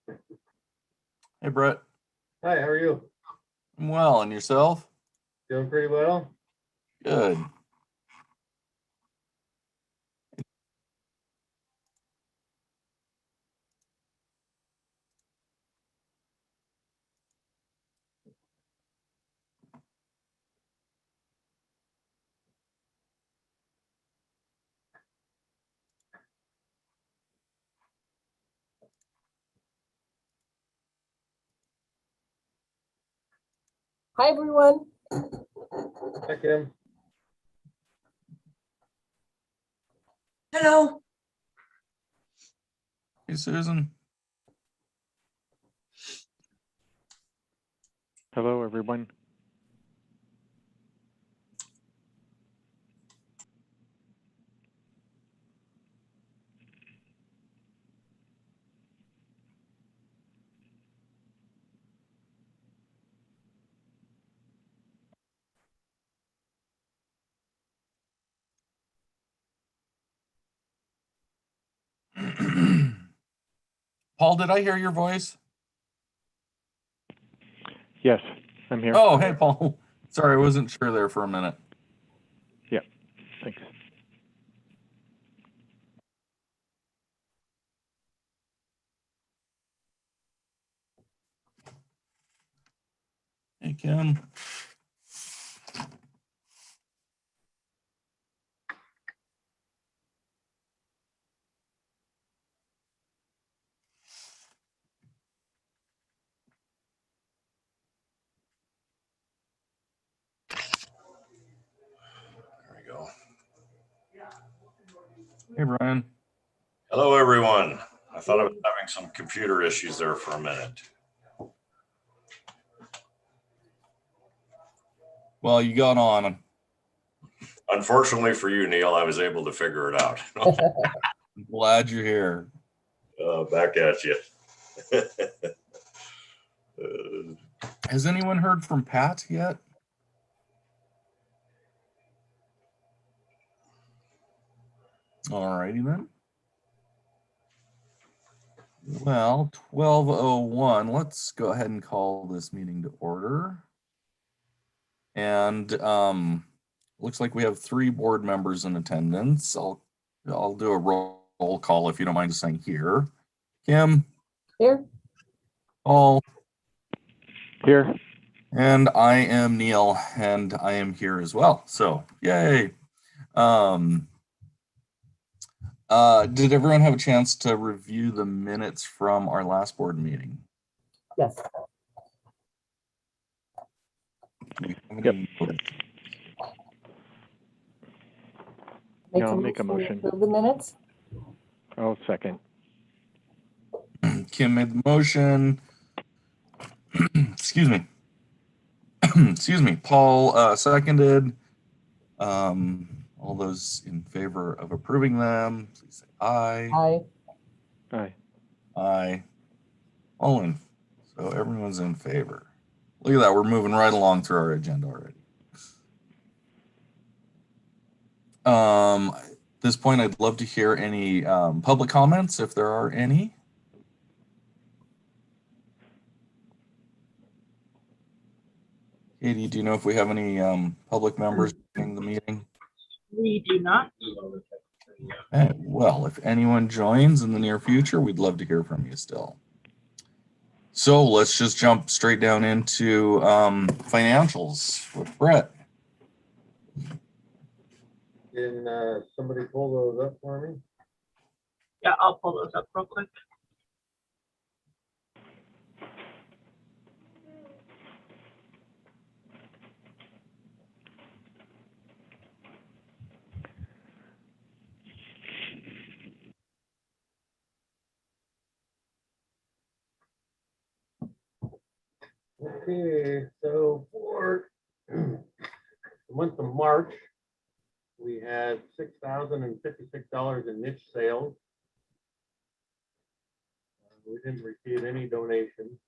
Hey, Brett. Hi, how are you? I'm well, and yourself? Doing pretty well. Good. Hi, everyone. Hi, Kim. Hello. Hey, Susan. Hello, everyone. Paul, did I hear your voice? Yes, I'm here. Oh, hey, Paul. Sorry, I wasn't sure there for a minute. Yeah, thanks. Hey, Kim. There we go. Hey, Brian. Hello, everyone. I thought I was having some computer issues there for a minute. Well, you got on. Unfortunately for you, Neil, I was able to figure it out. I'm glad you're here. Back at you. Has anyone heard from Pat yet? All righty then. Well, 12:01. Let's go ahead and call this meeting to order. And looks like we have 3 board members in attendance. I'll do a roll call if you don't mind just saying here. Kim, Here. Paul, Here. and I am Neil, and I am here as well. So yay. Did everyone have a chance to review the minutes from our last board meeting? Yes. Do we have Yep. any- Yeah, I'll make a motion. For the minutes. I'll second. Kim made the motion. Excuse me. Excuse me. Paul seconded. All those in favor of approving them, please say aye. Aye. Aye. Aye. All in. So everyone's in favor. Look at that. We're moving right along through our agenda already. At this point, I'd love to hear any public comments if there are any. Katie, do you know if we have any public members in the meeting? We do not. Okay, well, if anyone joins in the near future, we'd love to hear from you still. So let's just jump straight down into financials with Brett. Can somebody pull those up for me? Yeah, I'll pull those up real quick. Okay, so for the month of March, we had $6,056 in niche sales. We didn't receive any donations.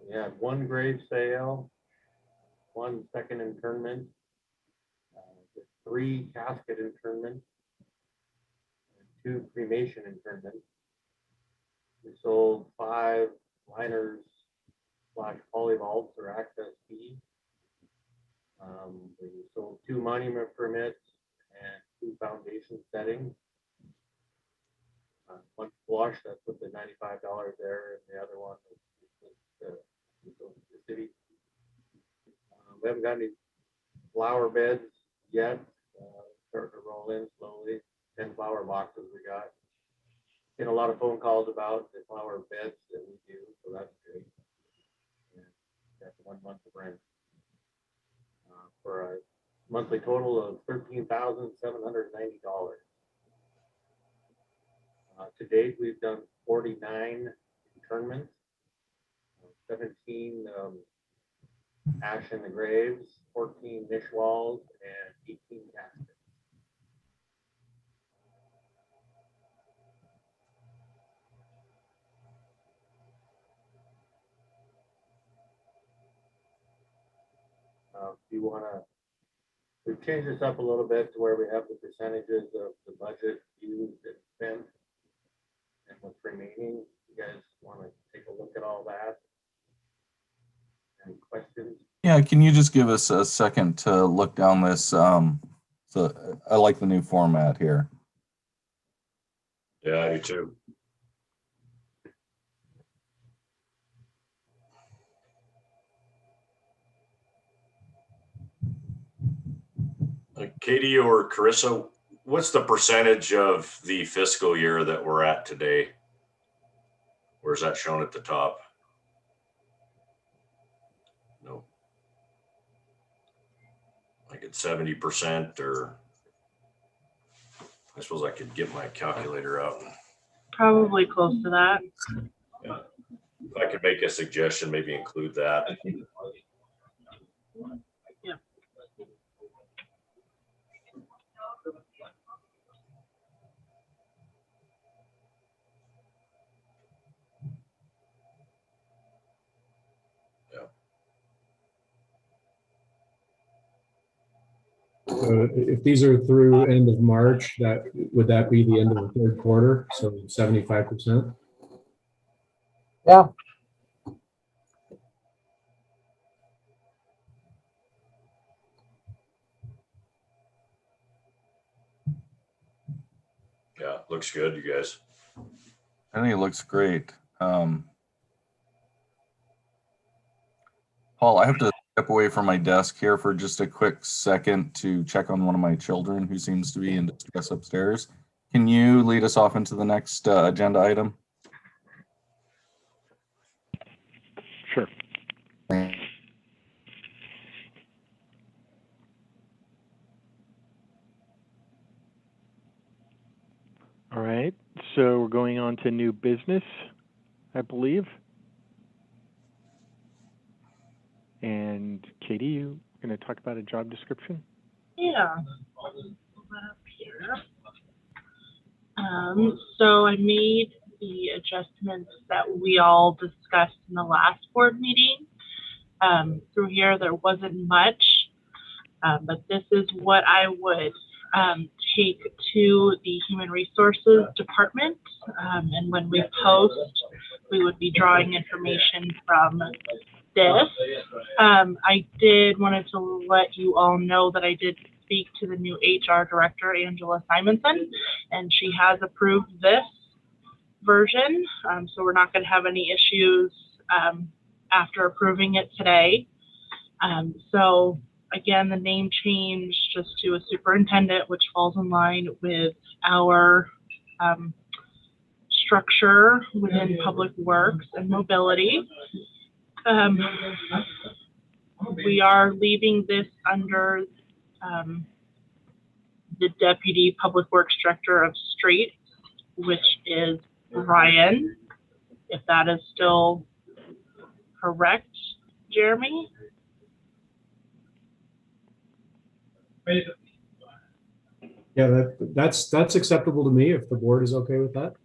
We had 1 grave sale, 1 second internment, 3 casket internments, 2 cremation internments. We sold 5 liners / polyvaults or access keys. We sold 2 monument permits and 2 foundation settings. One flush, that's with the $95 there, and the other one is the city. We haven't got any flower beds yet. Starting to roll in slowly. 10 flower boxes we got. Get a lot of phone calls about the flower beds that we do, so that's great. And that's 1 month of rent for a monthly total of $13,790. To date, we've done 49 internments, 17 ash in the graves, 14 niche walls, and 18 caskets. If you want to, we've changed this up a little bit to where we have the percentages of the budget used and spent and what's remaining. You guys want to take a look at all that? Any questions? Yeah, can you just give us a second to look down this? So I like the new format here. Yeah, I do too. Katie or Carissa, what's the percentage of the fiscal year that we're at today? Where's that shown at the top? No. Like it's 70%, or I suppose I could get my calculator out. Probably close to that. Yeah. If I could make a suggestion, maybe include that. Yeah. If these are through end of March, would that be the end of the 3rd quarter? So 75%? Yeah, Yeah, looks good, you guys. I think it looks great. Paul, I have to step away from my desk here for just a quick second to check on one of my children who seems to be in distress upstairs. Can you lead us off into the next agenda item? Sure. All right, so we're going on to new business, I believe. And Katie, you going to talk about a job description? Yeah. Pull that up here. So I made the adjustments that we all discussed in the last board meeting. Through here, there wasn't much, but this is what I would take to the Human Resources Department. And when we post, we would be drawing information from this. I did wanted to let you all know that I did speak to the new HR director, Angela Simonson, and she has approved this version. So we're not going to have any issues after approving it today. So again, the name change just to a superintendent, which falls in line with our structure within public works and mobility. We are leaving this under the Deputy Public Works Director of Streets, which is Ryan, if that is still correct, Jeremy? Yeah, that's acceptable to me if the board is okay with that.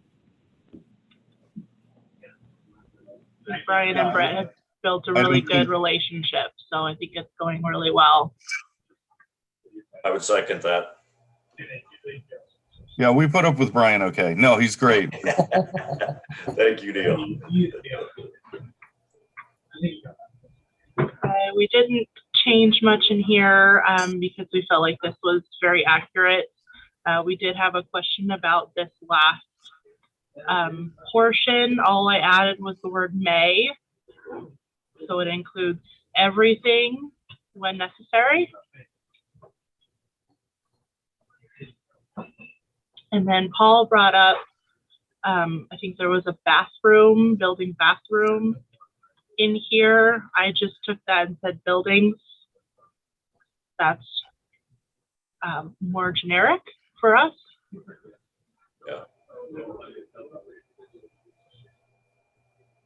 Brian and Brett have built a really good relationship, so I think it's going really well. I would second that. Yeah, we put up with Brian. Okay. No, he's great. Thank you, Neil. We didn't change much in here because we felt like this was very accurate. We did have a question about this last portion. All I added was the word may. So it includes everything when necessary. And then Paul brought up, I think there was a bathroom, building bathroom in here. I just took that and said buildings. That's more generic for us. Yeah.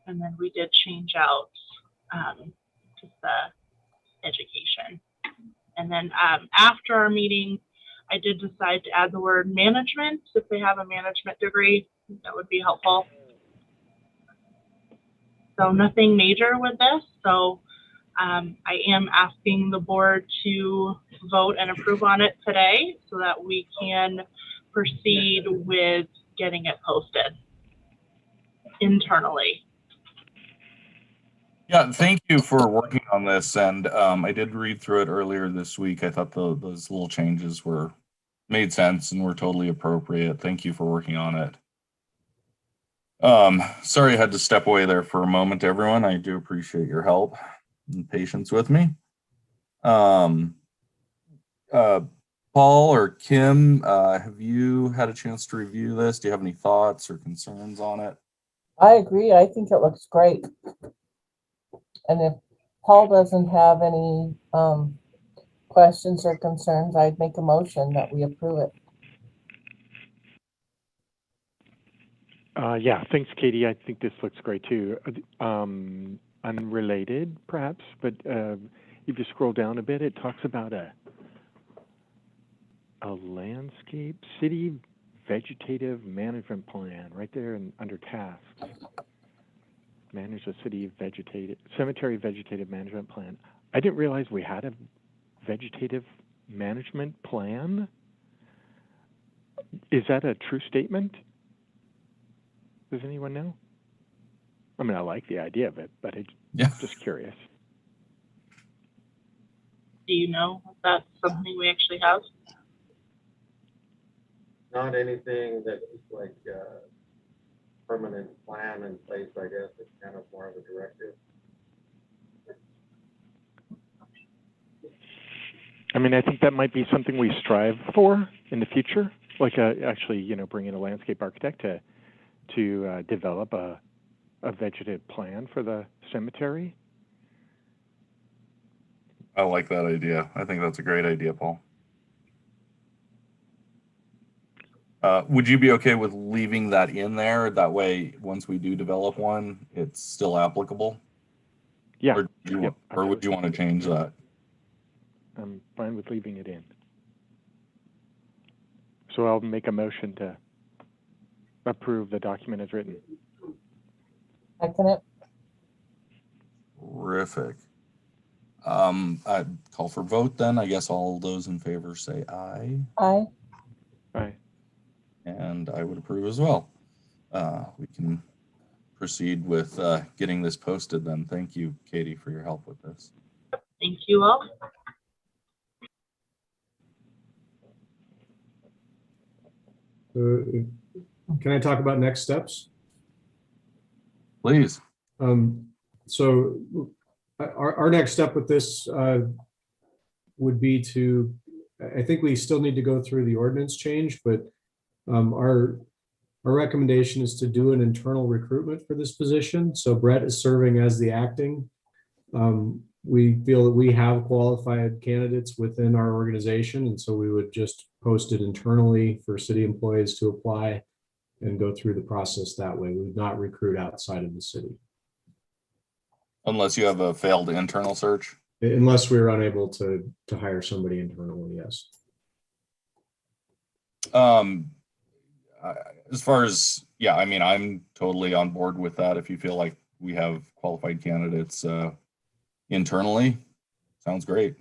And then we did change out just the education. And then after our meeting, I did decide to add the word management. If they have a management degree, that would be helpful. So nothing major with this. So I am asking the board to vote and approve on it today so that we can proceed with getting it posted internally. Yeah, thank you for working on this. And I did read through it earlier this week. I thought those little changes made sense and were totally appropriate. Thank you for working on it. Sorry I had to step away there for a moment, everyone. I do appreciate your help and patience with me. Paul or Kim, have you had a chance to review this? Do you have any thoughts or concerns on it? I agree. I think it looks great. And if Paul doesn't have any questions or concerns, I'd make a motion that we approve it. Yeah, thanks, Katie. I think this looks great too. Unrelated, perhaps, but if you scroll down a bit, it talks about a landscape city vegetative management plan right there under tasks. Manage a cemetery vegetative management plan. I didn't realize we had a vegetative management plan. Is that a true statement? Does anyone know? I mean, I like the idea of it, but Yeah. Just curious. Do you know if that's something we actually have? Not anything that's like permanent plan in place, I guess. It's kind of more of a directive. I mean, I think that might be something we strive for in the future, like actually, bring in a landscape architect to develop a vegetative plan for the cemetery. I like that idea. I think that's a great idea, Paul. Would you be okay with leaving that in there? That way, once we do develop one, it's still applicable? Yeah. Or would you want to change that? I'm fine with leaving it in. So I'll make a motion to approve the document as written. Second it. Terrific. I'd call for vote then. I guess all those in favor say aye. Aye. Aye. And I would approve as well. We can proceed with getting this posted then. Thank you, Katie, for your help with this. Thank you all. Can I talk about next steps? Please. So our next step with this would be I think we still need to go through the ordinance change, but our recommendation is to do an internal recruitment for this position. So Brett is serving as the acting. We feel that we have qualified candidates within our organization, and so we would just post it internally for city employees to apply and go through the process that way. We would not recruit outside of the city. Unless you have a failed internal search? Unless we're unable to hire somebody internally, yes. As far as, yeah, I mean, I'm totally on board with that. If you feel like we have qualified candidates internally, sounds great.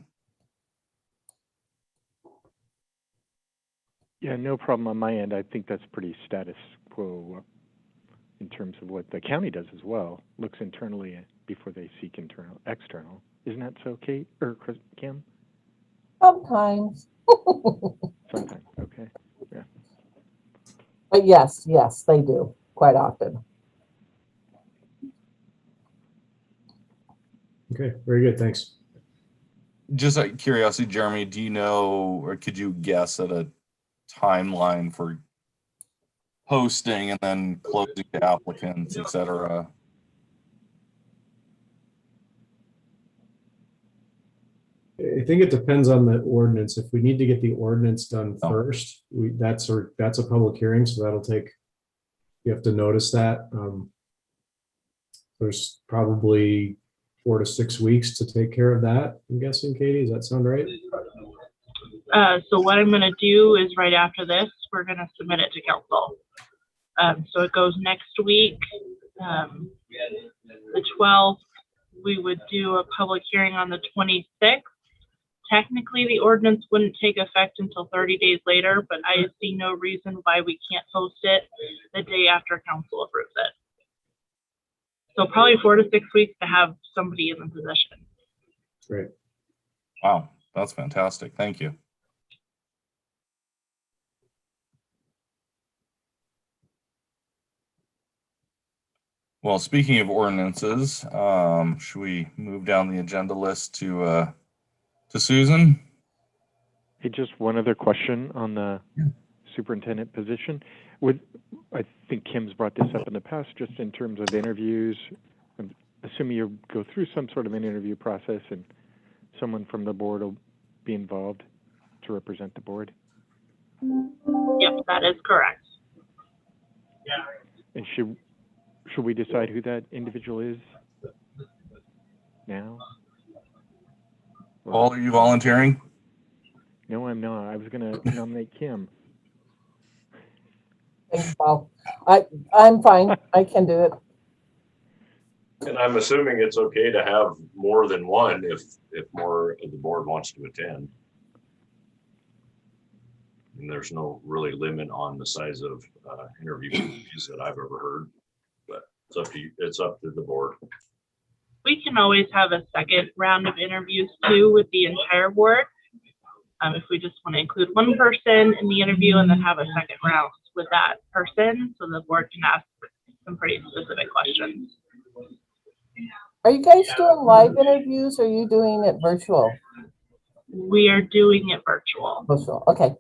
Yeah, no problem on my end. I think that's pretty status quo in terms of what the county does as well. Looks internally before they seek external. Isn't that so, Kate or Kim? Sometimes. Sometimes. Okay. But yes, they do quite often. Okay, very good, thanks. Just out of curiosity, Jeremy, do you know, or could you guess at a timeline for posting and then closing to applicants, et cetera? I think it depends on the ordinance. If we need to get the ordinance done Oh. first, that's a public hearing, so that'll take, you have to notice that. There's probably 4 to 6 weeks to take care of that, I'm guessing. Katie, does that sound right? So what I'm gonna do is right after this, we're gonna submit it to council. So it goes next week, the 12th. We would do a public hearing on the 26th. Technically, the ordinance wouldn't take effect until 30 days later, but I see no reason why we can't post it the day after council approves it. So probably 4 to 6 weeks to have somebody in the position. Great. Wow, that's fantastic. Thank you. Well, speaking of ordinances, should we move down the agenda list to Susan? Hey, just one other question on the superintendent position. I think Kim's brought this up in the past, just in terms of interviews. I'm assuming you go through some sort of an interview process and someone from the board will be involved to represent the board. Yep, that is correct. And should we decide who that individual is now? Paul, are you volunteering? No, I'm not. I was going to nominate Kim. Thanks, Paul. I'm fine. I can do it. And I'm assuming it's okay to have more than one if more of the board wants to attend. And there's no really limit on the size of interviews that I've ever heard, but it's up to you. It's up to the board. We can always have a second round of interviews too with the entire board. If we just want to include one person in the interview and then have a second round with that person, so the board can ask some pretty specific questions. Are you guys doing live interviews or are you doing it virtual? We are doing it virtual. Virtual, okay.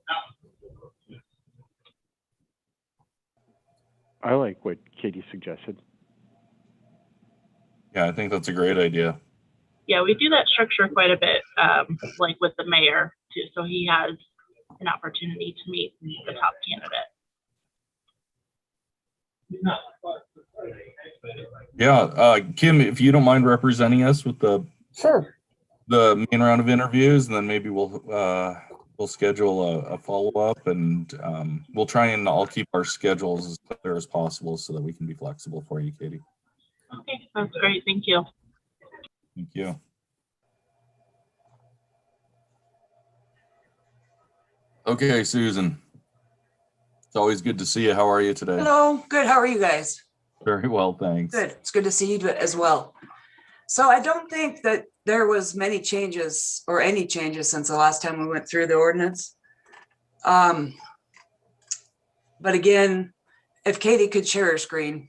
I like what Katie suggested. Yeah, I think that's a great idea. Yeah, we do that structure quite a bit, like with the mayor too. So he has an opportunity to meet the top candidate. Yeah, Kim, if you don't mind representing us with the main round of interviews, and then maybe we'll schedule a follow-up, and we'll try and I'll keep our schedules as clear as possible so that we can be flexible for you, Katie. Okay, that's great. Thank you. Thank you. Okay, Susan. It's always good to see you. How are you today? Hello, good. How are you guys? Very well, thanks. Good. It's good to see you as well. So I don't think that there was many changes or any changes since the last time we went through the ordinance. But again, if Katie could share her screen.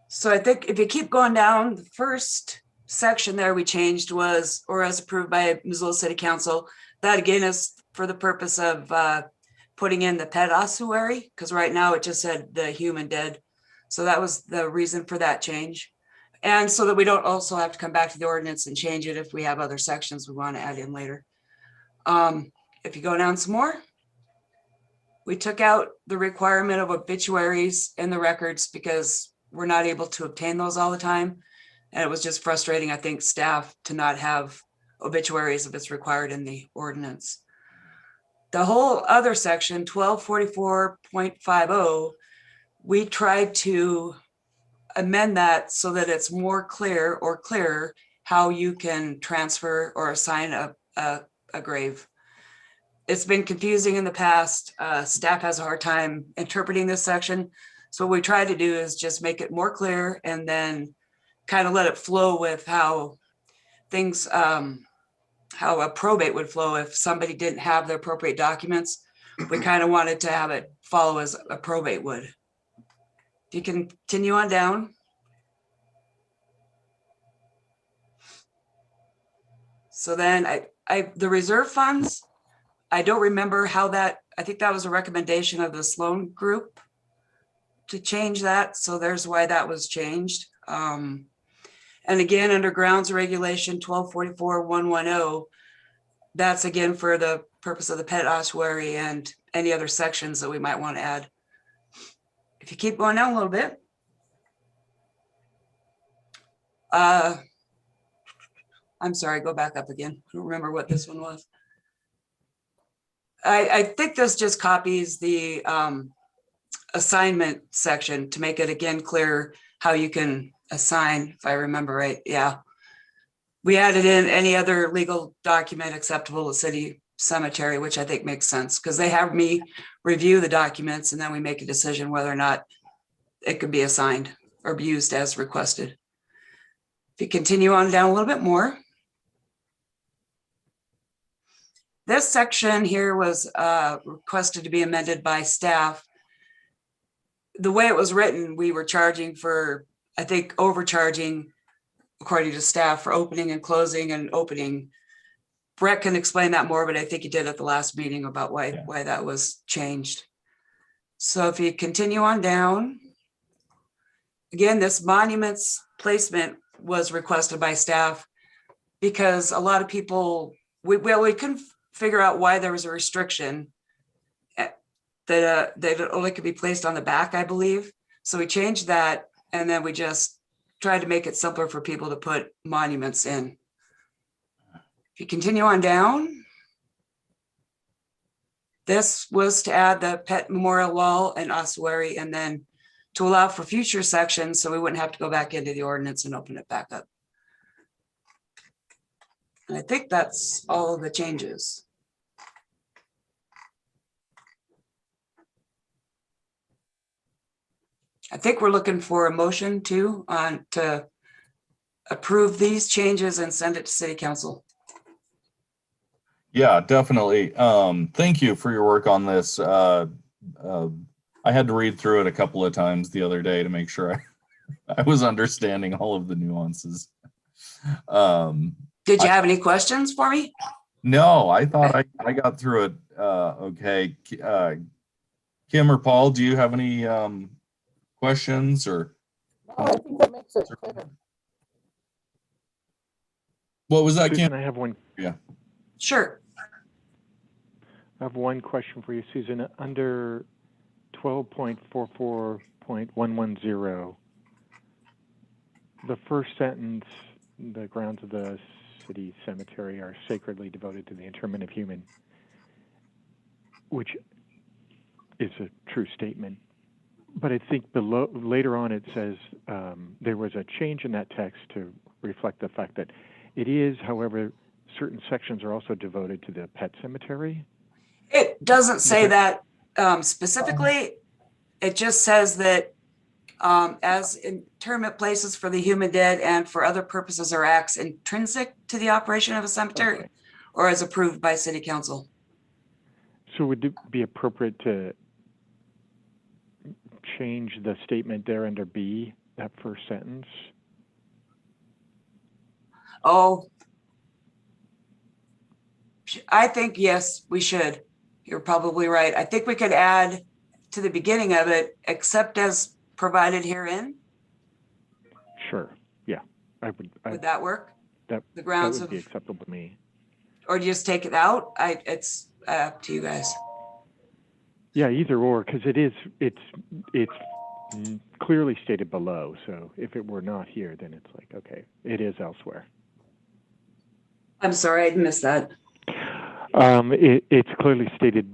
So I think if you keep going down, the first section there we changed was, or as approved by Missoula City Council. That again is for the purpose of putting in the pet ossuary, because right now it just said the human dead. So that was the reason for that change. And so that we don't also have to come back to the ordinance and change it if we have other sections we want to add in later. If you go down some more, we took out the requirement of obituaries in the records because we're not able to obtain those all the time. And it was just frustrating, I think, staff to not have obituaries if it's required in the ordinance. The whole other section, 1244.50, we tried to amend that so that it's more clear or clearer how you can transfer or assign a grave. It's been confusing in the past. Staff has a hard time interpreting this section. So what we try to do is just make it more clear and then kind of let it flow with how things, how a probate would flow if somebody didn't have the appropriate documents. We kind of wanted to have it follow as a probate would. If you can continue on down. So then the reserve funds, I don't remember how that, I think that was a recommendation of the Sloan Group to change that. So there's why that was changed. And again, under grounds regulation 1244-110, that's again for the purpose of the pet ossuary and any other sections that we might want to add. If you keep going down a little bit. I'm sorry, go back up again. I don't remember what this one was. I think this just copies the assignment section to make it again clear how you can assign, if I remember right. Yeah. We added in any other legal document acceptable to city cemetery, which I think makes sense because they have me review the documents and then we make a decision whether or not it could be assigned or be used as requested. If you continue on down a little bit more. This section here was requested to be amended by staff. The way it was written, we were charging for, I think, overcharging, according to staff, for opening and closing and opening. Brett can explain that more, but I think he did at the last meeting about why that was changed. So if you continue on down, again, this monuments placement was requested by staff because a lot of people, we couldn't figure out why there was a restriction that it only could be placed on the back, I believe. So we changed that and then we just tried to make it simpler for people to put monuments in. If you continue on down, this was to add the pet memorial wall and ossuary and then to allow for future sections so we wouldn't have to go back into the ordinance and open it back up. And I think that's all of the changes. I think we're looking for a motion too to approve these changes and send it to city council. Yeah, definitely. Thank you for your work on this. I had to read through it a couple of times the other day to make sure I was understanding all of the nuances. Did you have any questions for me? No, I thought I got through it okay. Kim or Paul, do you have any questions or? No, I think that makes it clear. What was that, Susan, Kim? I have one. Yeah. Sure. I have one question for you, Susan. Under 12.44.110, the first sentence, the grounds of the city cemetery are sacredly devoted to the interment of human, which is a true statement. But I think below, later on, it says there was a change in that text to reflect the fact that it is, however, certain sections are also devoted to the pet cemetery. It doesn't say that specifically. It just says that as interment places for the human dead and for other purposes or acts intrinsic to the operation of a cemetery, okay, or as approved by city council. So would it be appropriate to change the statement there under B, that first sentence? Oh, I think, yes, we should. You're probably right. I think we could add to the beginning of it, except as provided herein. Sure. Yeah, I would. Would that work? That, the grounds that would be acceptable to me. Or do you just take it out? It's up to you guys. Yeah, either or, because it's clearly stated below. So if it were not here, then it's like, okay, it is elsewhere. I'm sorry, I missed that. It's clearly stated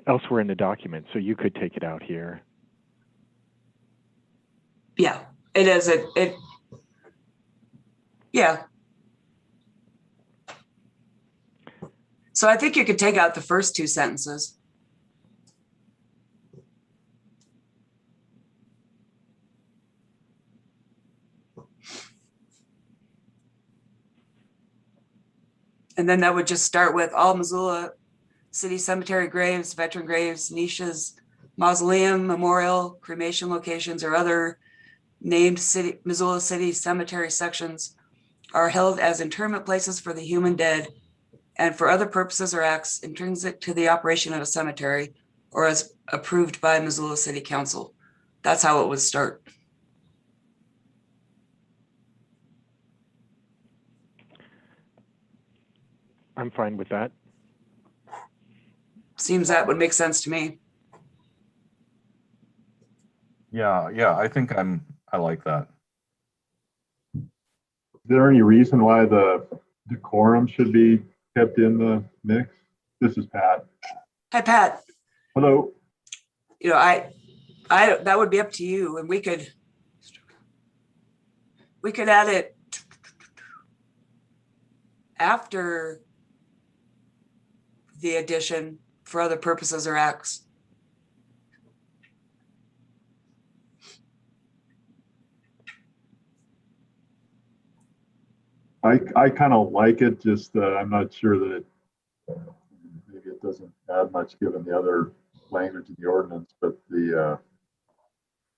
elsewhere in the document, so you could take it out here. Yeah, it is. Yeah. So I think you could take out the first two sentences. And then that would just start with all Missoula City cemetery graves, veteran graves, niches, mausoleum, memorial, cremation locations, or other named Missoula City cemetery sections are held as internment places for the human dead and for other purposes or acts intrinsic to the operation of a cemetery or as approved by Missoula City Council. That's how it would start. I'm fine with that. Seems that would make sense to me. Yeah, I think I like that. Is there any reason why the decorum should be kept in the mix? This is Pat. Hi, Pat. Hello. You know, I that would be up to you, and we could add it after the addition for other purposes or acts. I kind of like it, just I'm not sure that maybe it doesn't add much given the other language in the ordinance, but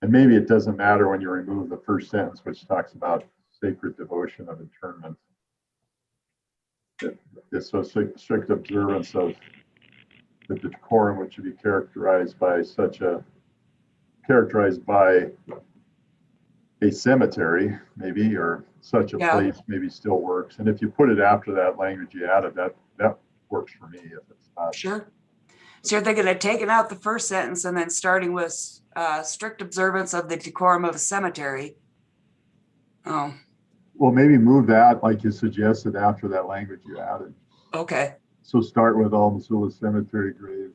and maybe it doesn't matter when you remove the first sentence, which talks about sacred devotion of internment. It's so strict observance of the decorum, which should be characterized by a cemetery, maybe, or such a place maybe still works. And if you put it after that language you added, that works for me. If it's not. Sure. So you're thinking of taking out the first sentence and then starting with strict observance of the decorum of a cemetery. Oh. Well, maybe move that like you suggested after that language you added. Okay. So start with all Missoula cemetery graves,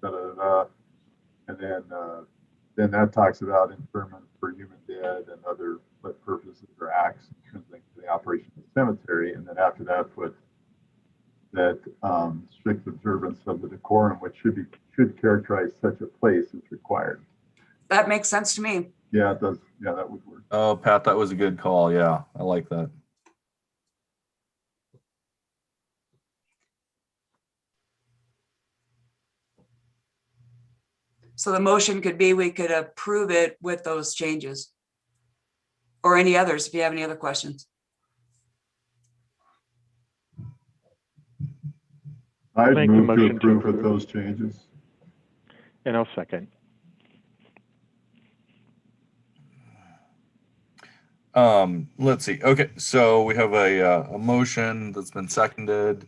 and then that talks about interment for human dead and other purposes or acts intrinsic to the operation of the cemetery. And then after that, put that strict observance of the decorum, which should characterize such a place as required. That makes sense to me. Yeah, it does. Yeah, that would work. Oh, Pat, that was a good call. Yeah, I like that. So the motion could be we could approve it with those changes. Or any others, if you have any other questions. I'd Make the move to motion to approve with approve. those changes. And I'll second. Let's see. Okay, so we have a motion that's been seconded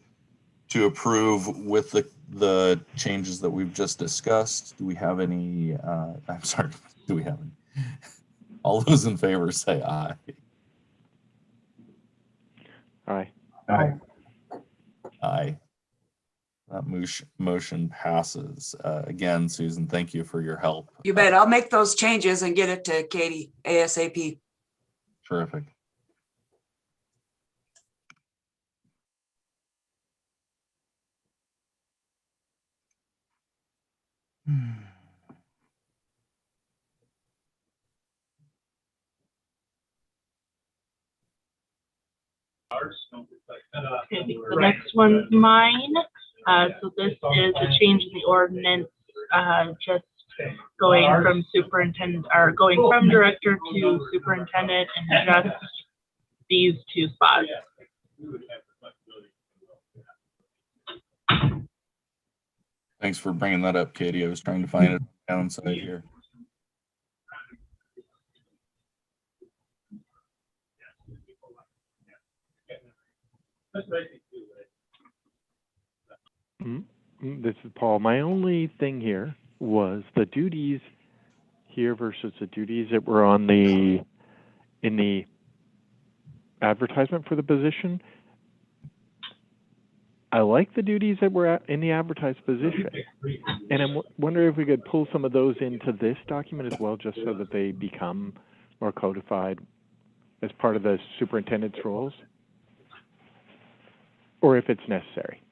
to approve with the changes that we've just discussed. Do we have any? I'm sorry. Do we have any? All those in favor say aye. Aye. Aye. Aye. That motion passes. Again, Susan, thank you for your help. You bet. I'll make those changes and get it to Katie ASAP. Terrific. Okay, the next one's mine. So this is a change in the ordinance, just going from superintendent, or going from director to superintendent, and just these two spots. Thanks for bringing that up, Katie. I was trying to find it downside here. This is Paul. My only thing here was the duties here versus the duties that were on in the advertisement for the position. I like the duties that were in the advertised position, and I'm wondering if we could pull some of those into this document as well, just so that they become or codified as part of the superintendent's roles, or if it's necessary.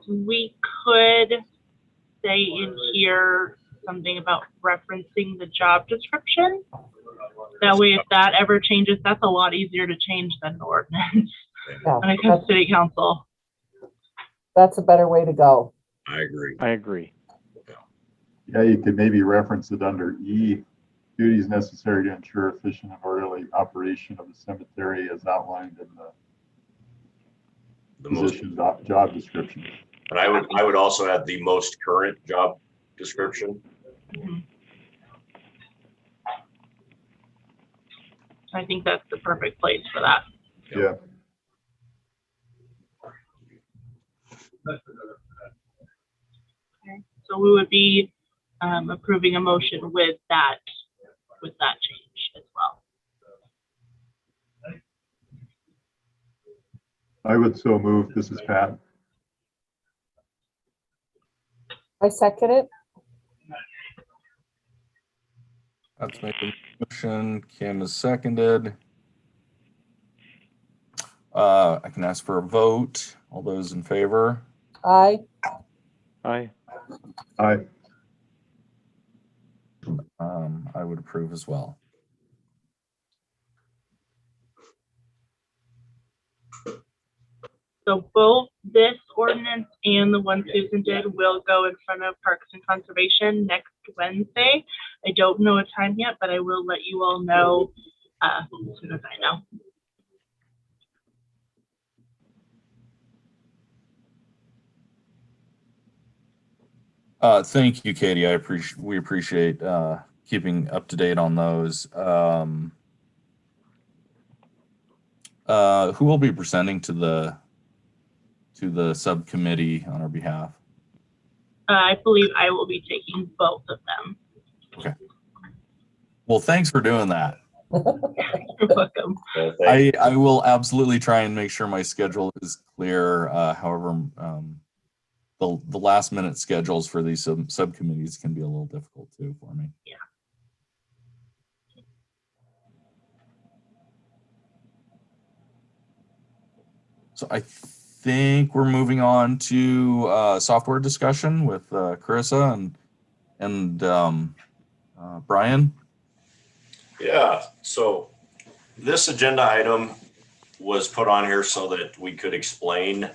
We could say in here something about referencing the job description. That way, if that ever changes, that's a lot easier to change than the ordinance Yeah, when it comes to city council. that's a better way to go. I agree. I agree. Yeah, you could maybe reference it under E, duties necessary to ensure efficient and orderly operation of the cemetery as outlined in the The most, position job description. and I would also add the most current job description. Mhm. I think that's the perfect place for that. Yeah. Okay. So we would be approving a motion with that change as well. I would so move. This is Pat. I second it. Let's make a motion. Kim is seconded. I can ask for a vote. All those in favor? Aye. Aye. Aye. I would approve as well. So both this ordinance and the one Susan did will go in front of Parks and Conservation next Wednesday. I don't know a time yet, but I will let you all know as soon as I know. Thank you, Katie. We appreciate keeping up to date on those. Who will be presenting to the subcommittee on our behalf? I believe I will be taking both of them. Okay. Well, thanks for doing that. You're welcome. I will absolutely try and make sure my schedule is clear. However, the last minute schedules for these subcommittees can be a little difficult too for me. Yeah. So I think we're moving on to software discussion with Carissa and Brian. Yeah, so this agenda item was put on here so that we could explain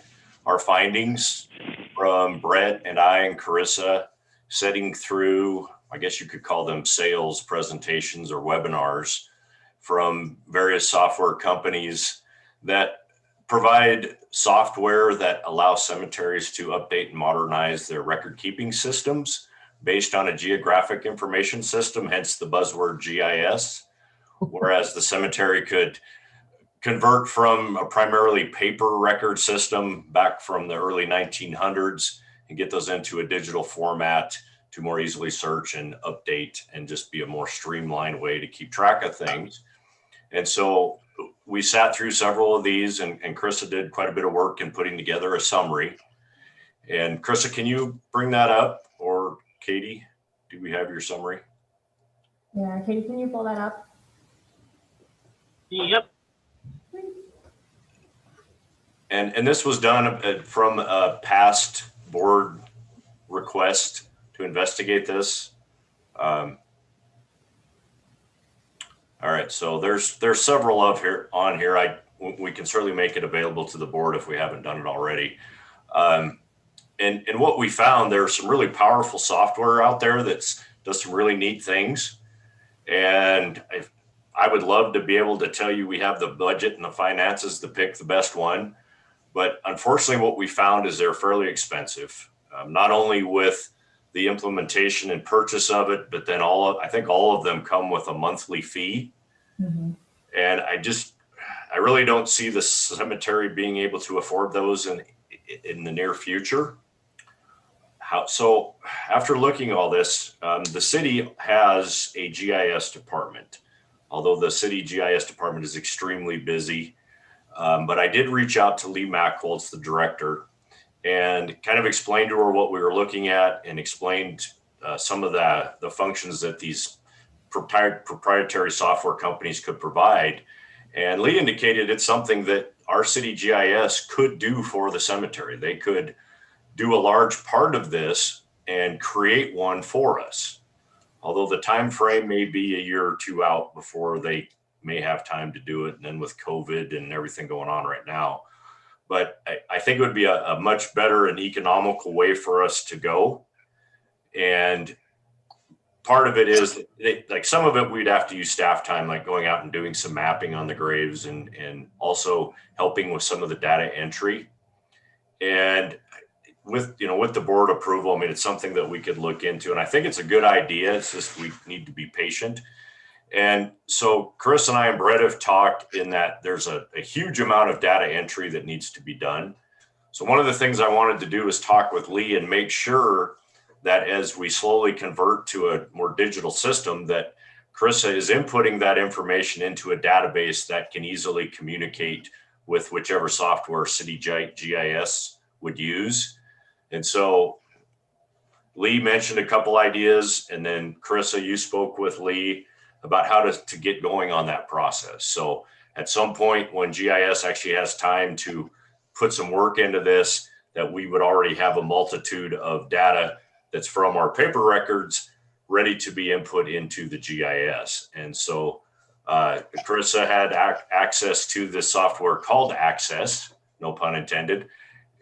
our findings from Brett and I and Carissa sitting through, I guess you could call them sales presentations or webinars from various software companies that provide software that allows cemeteries to update and modernize their record keeping systems based on a geographic information system, hence the buzzword GIS, whereas the cemetery could convert from a primarily paper record system back from the early 1900s and get those into a digital format to more easily search and update and just be a more streamlined way to keep track of things. And so we sat through several of these, and Carissa did quite a bit of work in putting together a summary. And Carissa, can you bring that up? Or Katie, do we have your summary? Yeah, Katie, can you pull that up? Yep. And this was done from a past board request to investigate this. All right, so there's several on here. We can certainly make it available to the board if we haven't done it already. And what we found, there's some really powerful software out there that does some really neat things. And I would love to be able to tell you we have the budget and the finances to pick the best one. But unfortunately, what we found is they're fairly expensive, not only with the implementation and purchase of it, but then I think all of them come with a monthly fee. Mm-hmm. And I really don't see the cemetery being able to afford those in the near future. So after looking at all this, the city has a GIS department, although the city GIS department is extremely busy. But I did reach out to Lee Mackholtz, the director, and kind of explained to her what we were looking at and explained some of the functions that these proprietary software companies could provide. And Lee indicated it's something that our city GIS could do for the cemetery. They could do a large part of this and create one for us. Although the time frame may be a year or two out before they may have time to do it. And then with COVID and everything going on right now. But I think it would be a much better and economical way for us to go. And part of it is like some of it we'd have to use staff time, like going out and doing some mapping on the graves and also helping with some of the data entry. And with the board approval, I mean, it's something that we could look into, and I think it's a good idea. It's just we need to be patient. And so Chris and I and Brett have talked in that there's a huge amount of data entry that needs to be done. So one of the things I wanted to do is talk with Lee and make sure that as we slowly convert to a more digital system, that Carissa is inputting that information into a database that can easily communicate with whichever software city GIS would use. And so Lee mentioned a couple ideas, and then Carissa, you spoke with Lee about how to get going on that process. So at some point when GIS actually has time to put some work into this, that we would already have a multitude of data that's from our paper records ready to be input into the GIS. And so Carissa had access to this software called Access, no pun intended.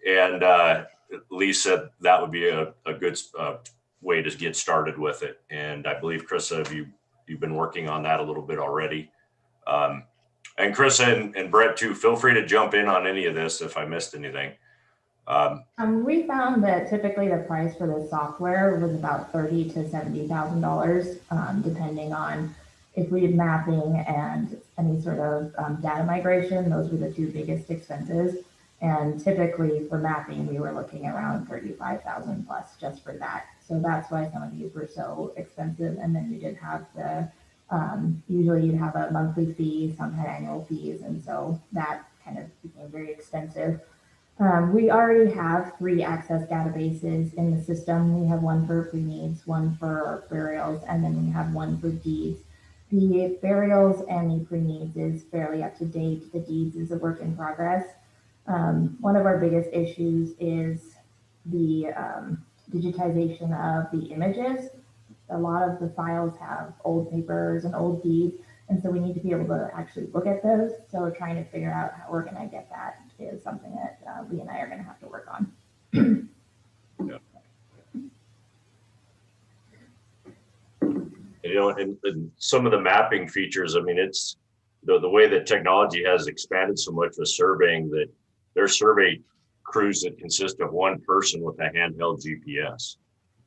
And Lee said that would be a good way to get started with it. And I believe, Carissa, you've been working on that a little bit already. And Chris and Brett too, feel free to jump in on any of this if I missed anything. We found that typically the price for the software was about $30,000 to $70,000, depending on if we did mapping and any sort of data migration. Those were the two biggest expenses. And typically for mapping, we were looking around 35,000 plus just for that. So that's why some of these were so expensive. And then you did have the, usually you'd have a monthly fee, some had annual fees. And so that kind of became very expensive. We already have 3 access databases in the system. We have one for pre-needs, one for burials, and then we have one for deeds. The burials and the pre-needs is fairly up to date. The deeds is a work in progress. One of our biggest issues is the digitization of the images. A lot of the files have old papers and old deeds, and so we need to be able to actually look at those. So trying to figure out how we're going to get that is something that Lee and I are going to have to work on. Yeah. And some of the mapping features, I mean, it's the way that technology has expanded so much with surveying that there's survey crews that consist of one person with a handheld GPS.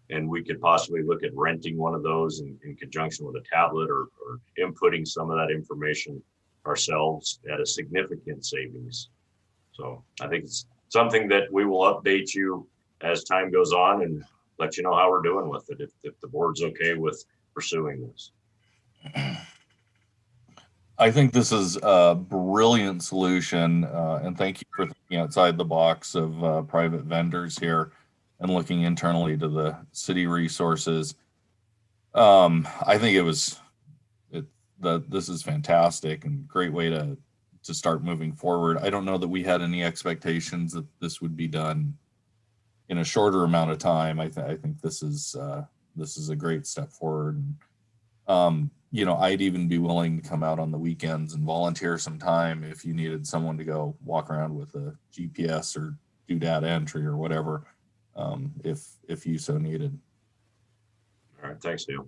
And we could possibly look at renting one of those in conjunction with a tablet or inputting some of that information ourselves at a significant savings. So I think it's something that we will update you as time goes on and let you know how we're doing with it, if the board's okay with pursuing this. I think this is a brilliant solution, and thank you for thinking outside the box of private vendors here and looking internally to the city resources. I think this is fantastic and great way to start moving forward. I don't know that we had any expectations that this would be done in a shorter amount of time. I think this is a great step forward. I'd even be willing to come out on the weekends and volunteer some time if you needed someone to go walk around with a GPS or do data entry or whatever, if you so needed. All right, thanks, Neil.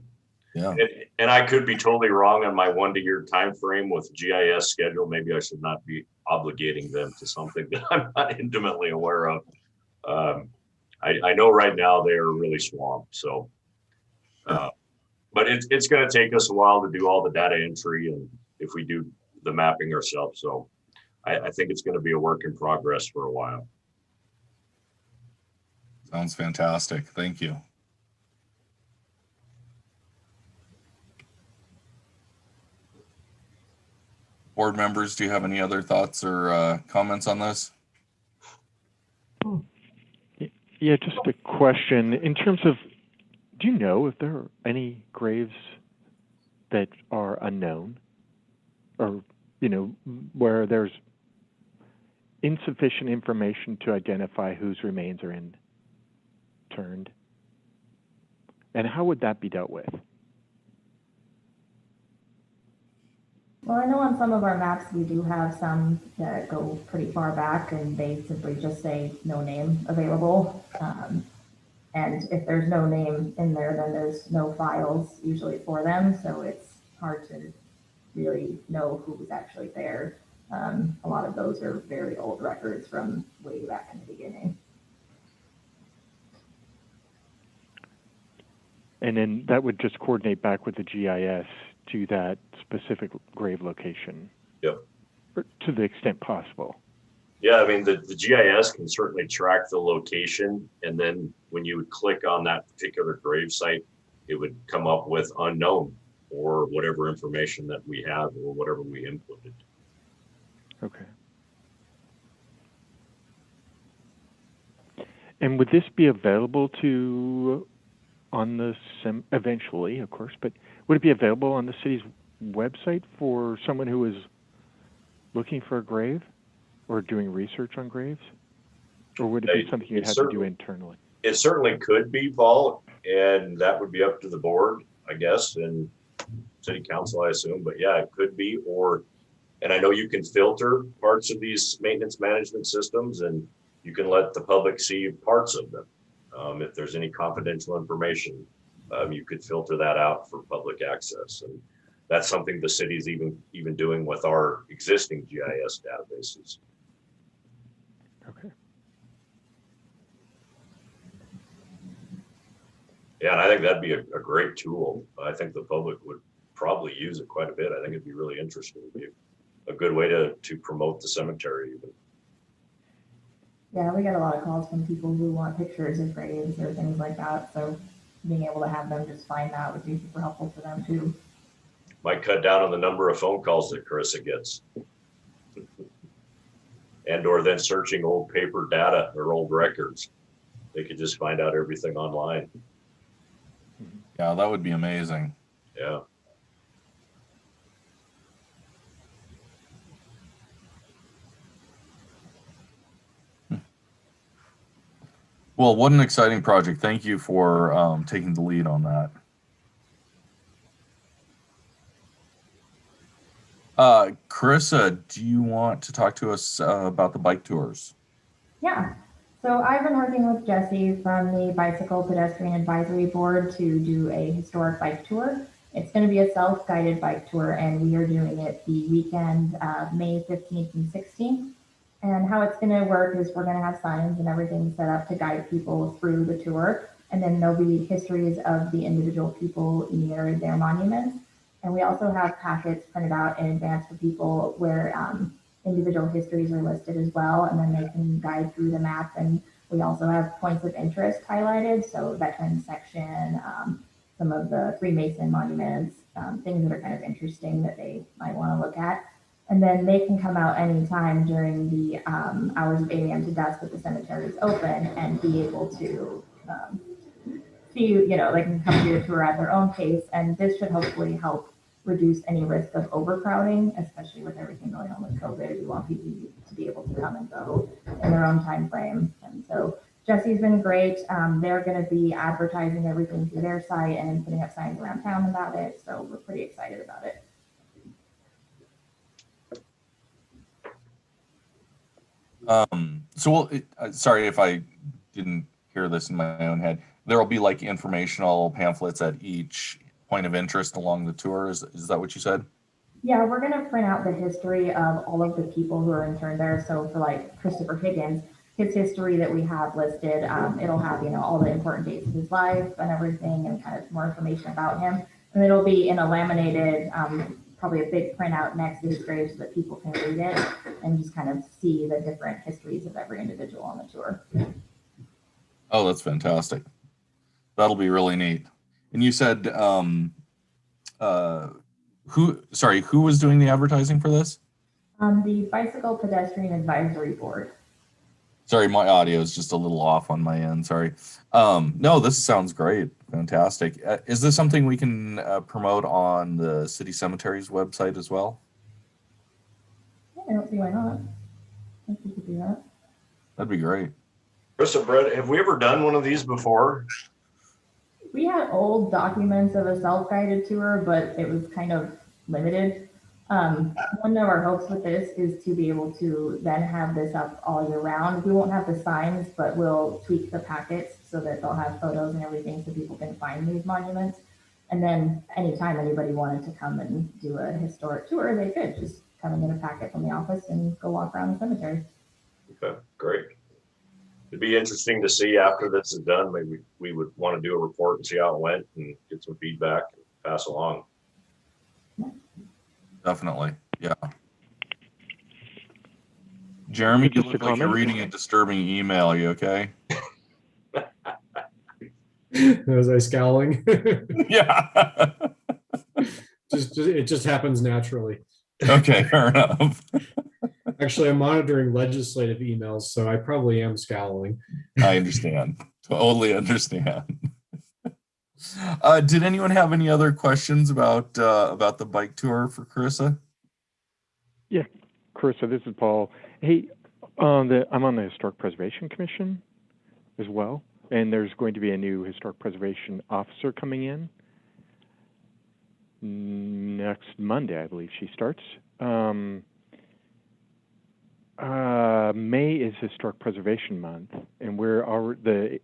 Yeah. And I could be totally wrong on my 1 year time frame with GIS schedule. Maybe I should not be obligating them to something that I'm not intimately aware of. I know right now they are really swamped. So, but it's going to take us a while to do all the data entry, and if we do the mapping ourselves. So I think it's going to be a work in progress for a while. Sounds fantastic. Thank you. Board members, do you have any other thoughts or comments on this? Yeah, just a question. In terms of, do you know if there are any graves that are unknown, or where there's insufficient information to identify whose remains are interned? And how would that be dealt with? Well, I know on some of our maps, we do have some that go pretty far back and they simply just say no name available. And if there's no name in there, then there's no files usually for them. So it's hard to really know who's actually there. A lot of those are very old records from way back in the beginning. And then that would just coordinate back with the GIS to that specific grave location. Yep. Or to the extent possible. Yeah, I mean, the GIS can certainly track the location, and then when you would click on that particular grave site, it would come up with unknown or whatever information that we have or whatever we inputted. Okay. And would this be available on the eventually, of course, but would it be available on the city's website for someone who is looking for a grave or doing research on graves? Or would it be something you'd have to do internally? It certainly could be, Paul, and that would be up to the board, I guess, and city council, I assume. But yeah, it could be, and I know you can filter parts of these maintenance management systems, and you can let the public see parts of them. If there's any confidential information, you could filter that out for public access. And that's something the city's even doing with our existing GIS databases. Okay. Yeah, and I think that'd be a great tool. I think the public would probably use it quite a bit. I think it'd be really interesting. It'd be a good way to promote the cemetery even. Yeah, we get a lot of calls from people who want pictures of graves or things like that. So being able to have them just find that would be super helpful for them too. Might cut down on the number of phone calls that Carissa gets. And or then searching old paper data or old records. They could just find out everything online. Yeah, that would be amazing. Yeah. Well, what an exciting project. Thank you for taking the lead on that. Carissa, do you want to talk to us about the bike tours? Yeah. So I've been working with Jesse from the Bicycle Pedestrian Advisory Board to do a historic bike tour. It's going to be a self-guided bike tour, and we are doing it the weekend of May 15th and 16th. And how it's going to work is we're going to have signs and everything set up to guide people through the tour. And then there'll be histories of the individual people near their monuments. And we also have packets printed out in advance for people where individual histories are listed as well, and then they can guide through the map. And we also have points of interest highlighted, so veterans section, some of the Freemason monuments, things that are kind of interesting that they might want to look at. And then they can come out anytime during the hours of 8 a.m. to dusk that the cemetery is open and be able to see, they can come do a tour at their own pace. And this should hopefully help reduce any risk of overcrowding, especially with everything going on with COVID. We want people to be able to come and go in their own time frame. And so Jesse's been great. They're going to be advertising everything through their site and putting up signs around town about it. So we're pretty excited about it. Sorry if I didn't hear this in my own head. There will be like informational pamphlets at each point of interest along the tour. Is that what you said? Yeah, we're going to print out the history of all of the people who are interned there. So for like Christopher Higgins, his history that we have listed, it'll have, all the important dates of his life and everything and kind of more information about him. And it'll be in a laminated, probably a big printout next to his grave so that people can read it and just kind of see the different histories of every individual on the tour. Oh, that's fantastic. That'll be really neat. And you said, who was doing the advertising for this? The Bicycle Pedestrian Advisory Board. Sorry, my audio is just a little off on my end. Sorry. No, this sounds great. Fantastic. Is this something we can promote on the city cemetery's website as well? Yeah, I don't see why not. I think we could do that. That'd be great. Chris and Brett, have we ever done one of these before? We had old documents of a self-guided tour, but it was kind of limited. One of our hopes with this is to be able to then have this up all year round. We won't have the signs, but we'll tweak the packets so that they'll have photos and everything so people can find these monuments. And then anytime anybody wanted to come and do a historic tour, they could just come and get a packet from the office and go walk around the cemetery. Okay, great. It'd be interesting to see after this is done. Maybe we would want to do a report and see how it went and get some feedback and pass along. Definitely. Yeah. Jeremy, you Just a look like you're comment? reading a disturbing email. Are you okay? Was I scowling? Yeah. It just happens naturally. Okay, fair enough. Actually, I'm monitoring legislative emails, so I probably am scowling. I understand. Totally understand. Did anyone have any other questions about the bike tour for Carissa? Yeah, Carissa, this is Paul. Hey, I'm on the Historic Preservation Commission as well, and there's going to be a new Historic Preservation officer coming in next Monday, I believe she starts. May is Historic Preservation Month, and the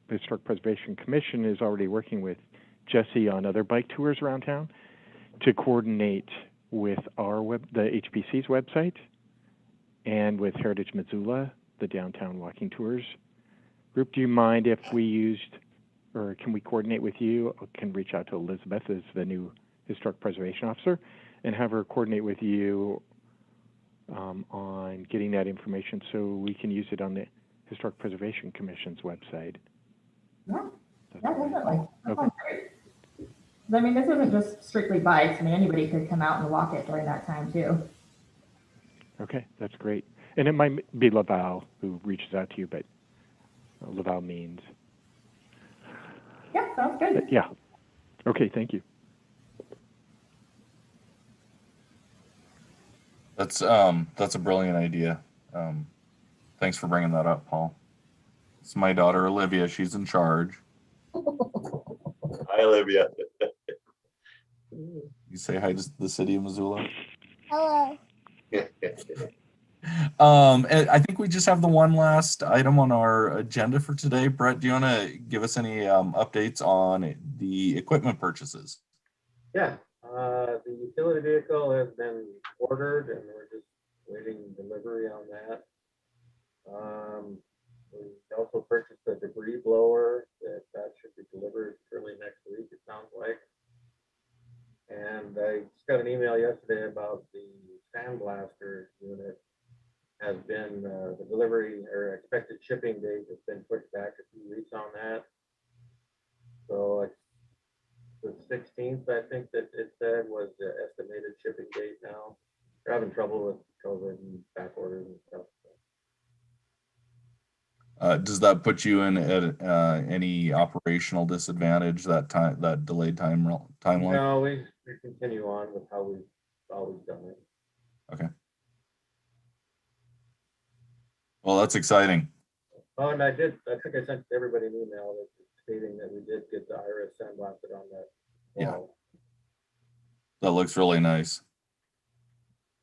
Historic Preservation Commission is already working with Jesse on other bike tours around town to coordinate with the HPC's website and with Heritage Missoula, the downtown walking tours group. Do you mind if we can we coordinate with you? I can reach out to Elizabeth as the new Historic Preservation Officer and have her coordinate with you on getting that information so we can use it on the Historic Preservation Commission's website. Yeah, definitely. That Okay. sounds great. I mean, this isn't just strictly bikes. I mean, anybody could come out and walk it during that time too. Okay, that's great. And it might be Laval who reaches out to you, but Laval means. Yeah, sounds good. Yeah. Okay, thank you. That's a brilliant idea. Thanks for bringing that up, Paul. It's my daughter Olivia. She's in charge. Hi, Olivia. You say hi to the city of Missoula. Hello. And I think we just have the one last item on our agenda for today. Brett, do you want to give us any updates on the equipment purchases? Yeah, the utility vehicle has been ordered and we're just waiting delivery on that. We also purchased a debris blower that should be delivered early next week, it sounds like. And I just got an email yesterday about the sandblaster unit has been, the delivery or expected shipping date has been pushed back a few weeks on that. So it's the 16th, I think that it said was the estimated shipping date now. They're having trouble with COVID and back orders and stuff. Does that put you in at any operational disadvantage that delayed timeline? No, we continue on with how we've always done it. Okay. Well, that's exciting. Oh, and I think I sent everybody an email stating that we did get the iris sandblasted on that wall. That looks really nice.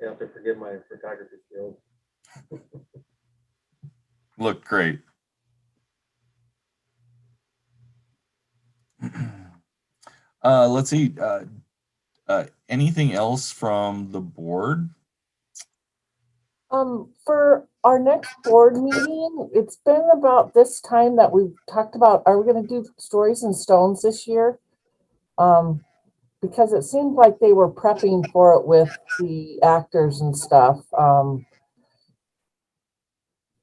You have to forgive my photography skills. Look great. Let's see. Anything else from the board? For our next board meeting, it's been about this time that we've talked about, are we gonna do Stories and Stones this year? Because it seemed like they were prepping for it with the actors and stuff,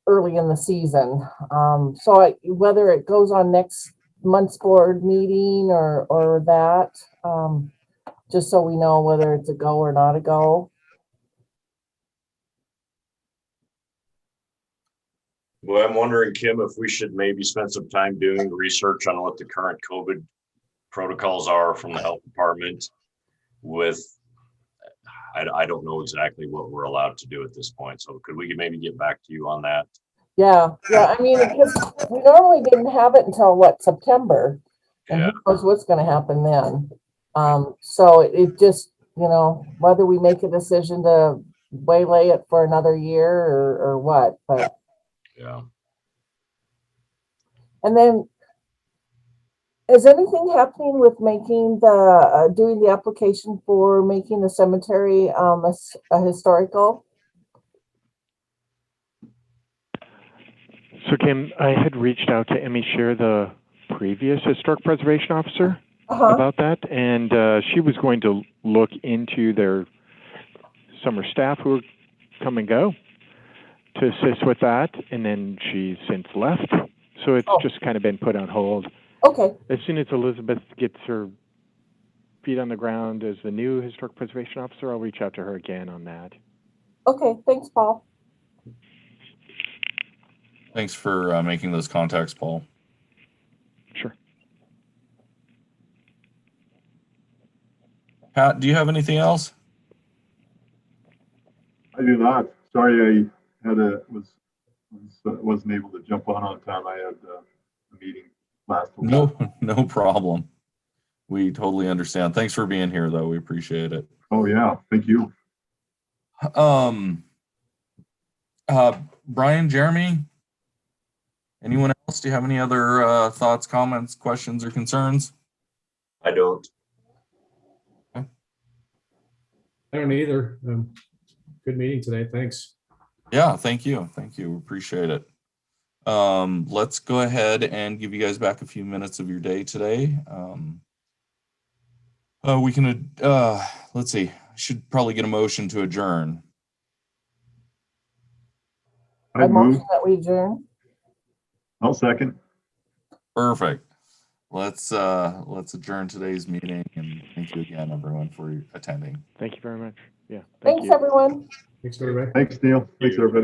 early in the season. So whether it goes on next month's board meeting or that, just so we know whether it's a go or not a go. Well, I'm wondering, Kim, if we should maybe spend some time doing research on what the current COVID protocols are from the health department with, I don't know exactly what we're allowed to do at this point. So could we maybe get back to you on that? Yeah, I mean, because we normally didn't have it until what, September? And Yeah. who knows what's gonna happen then? So it just, whether we make a decision to waylay it for another year or what, but, Yeah. and then is anything happening with making doing the application for making the cemetery, a historical? So Kim, I had reached out to Emmy Shear, the previous historic preservation officer, Uh-huh, about that, and she was going to look into their summer staff who would come and go to assist with that, and then she's since left. So it's just kind of been put on hold. okay, As soon as Elizabeth gets her feet on the ground as the new historic preservation officer, I'll reach out to her again on that. okay, thanks, Paul. Thanks for making those contacts, Paul. Sure. Pat, do you have anything else? I do not. Sorry, I wasn't able to jump on time. I had a meeting last week. No problem. We totally understand. Thanks for being here, though. We appreciate it. Oh yeah, thank you. Brian, Jeremy, anyone else? Do you have any other thoughts, comments, questions, or concerns? I don't. I don't either. Good meeting today. Thanks. Yeah, thank you. Thank you. Appreciate it. Let's go ahead and give you guys back a few minutes of your day today. We can, let's see, should probably get a motion to adjourn. I A motion move. that we adjourn? I'll second. Perfect. Let's adjourn today's meeting, and thank you again, everyone, for attending. Thank you very much. Yeah. Thanks, you. everyone. Thanks, everybody. Thanks, Neil. Thanks, everybody.